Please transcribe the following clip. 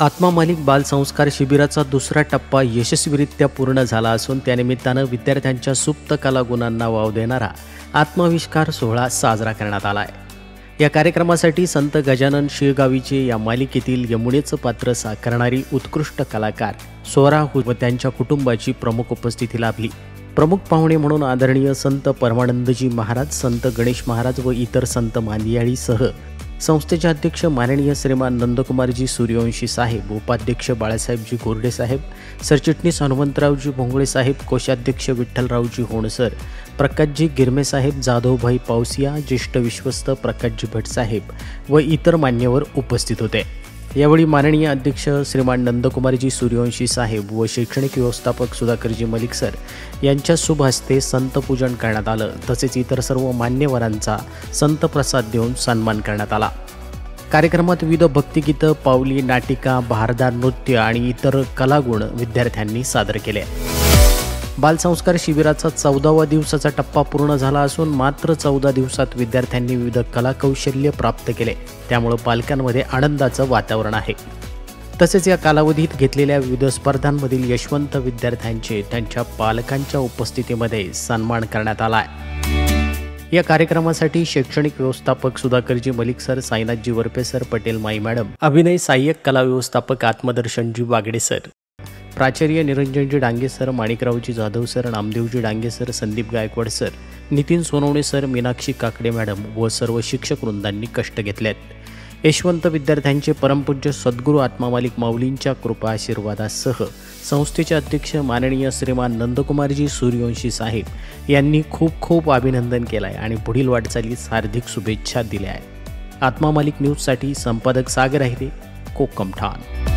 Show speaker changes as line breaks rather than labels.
आत्मा मालिक बाल संस्कार शिबिराचा दुसरा टप्पा यशस्वीरित्या पूर्ण झाला असून त्यानिमित्तानं विद्यार्थ्यांच्या सुप्त कलागुणांना वाव देणारा आत्माविष्कार सोहळा साजरा करण्यात आला आहे। या कार्यक्रमासाठी संत गजानन शिळगावीचे या मालिकेतील यमुनेचं पात्र साकारणारी उत्कृष्ट कलाकार स्वरा व त्यांच्या कुटुंबाची प्रमुख उपस्थिती लाभली। प्रमुख पाहुणे म्हणून आदरणीय संत परमानंदजी महाराज, संत गणेश महाराज व इतर संत मांदियाळीसह संस्थेचे अध्यक्ष माननीय श्रीमान नंदकुमारजी सूर्यवंशी साहेब, उपाध्यक्ष बाळासाहेबजी गोरडे साहेब, सरचिटणीस हनुमंतरावजी भोंगळे साहेब, कोषाध्यक्ष विठ्ठलरावजी होणसर, प्रकाशजी गिरमे साहेब, जाधवभाई पावसिया, ज्येष्ठ विश्वस्त प्रकाशजी भट साहेब व इतर मान्यवर उपस्थित होते। यावेळी माननीय अध्यक्ष श्रीमान नंदकुमारजी सूर्यवंशी साहेब व शैक्षणिक व्यवस्थापक सुधाकरजी मलिक सर यांच्या शुभ हस्ते संतपूजन करण्यात आलं। तसेच इतर सर्व मान्यवरांचा संतप्रसाद देऊन सन्मान करण्यात आला। कार्यक्रमात विविध भक्तिगीतं, पावली, नाटिका, भारदार नृत्य आणि इतर कलागुण विद्यार्थ्यांनी सादर केले। बालसंस्कार शिबिराचा 14वा दिवसाचा टप्पा पूर्ण झाला असून मात्र 14 दिवसात विद्यार्थ्यांनी विविध कलाकौशल्य प्राप्त केले। त्यामुळे पालकांमध्ये आनंदाचं वातावरण आहे। तसेच या कालावधीत घेतलेल्या विविध स्पर्धांमधील यशवंत विद्यार्थ्यांचे त्यांच्या पालकांच्या उपस्थितीमध्ये सन्मान करण्यात आला आहे। या कार्यक्रमासाठी शैक्षणिक व्यवस्थापक सुधाकरजी मलिक सर, साईनाथजी वरपे सर, पटेल माई मॅडम, अभिनय सहाय्यक कला व्यवस्थापक आत्मदर्शनजी वागडे सर, प्राचार्य Niranjanji Dange sir, Manikraoji Jadhav sir, Namdevji Dange sir, Sandeep Gaikwad sir, Nitin Sonawane sir, Meenakshi Kakade madam व सर्व शिक्षक वृंदांनी कष्ट घेतलेत। यशवंत विद्यार्थ्यांचे परमपूज्य सद्गुरू आत्मा मालिक माऊलींच्या कृपा आशीर्वादासह संस्थेचे अध्यक्ष माननीय श्रीमान नंदकुमारजी सूर्यवंशी साहेब यांनी खूप खूप अभिनंदन केलं आहे आणि पुढील वाटचालीस हार्दिक शुभेच्छा दिल्या आहेत। आत्मा मालिक न्यूजसाठी संपादक सागर आहे, कोकम ठाण।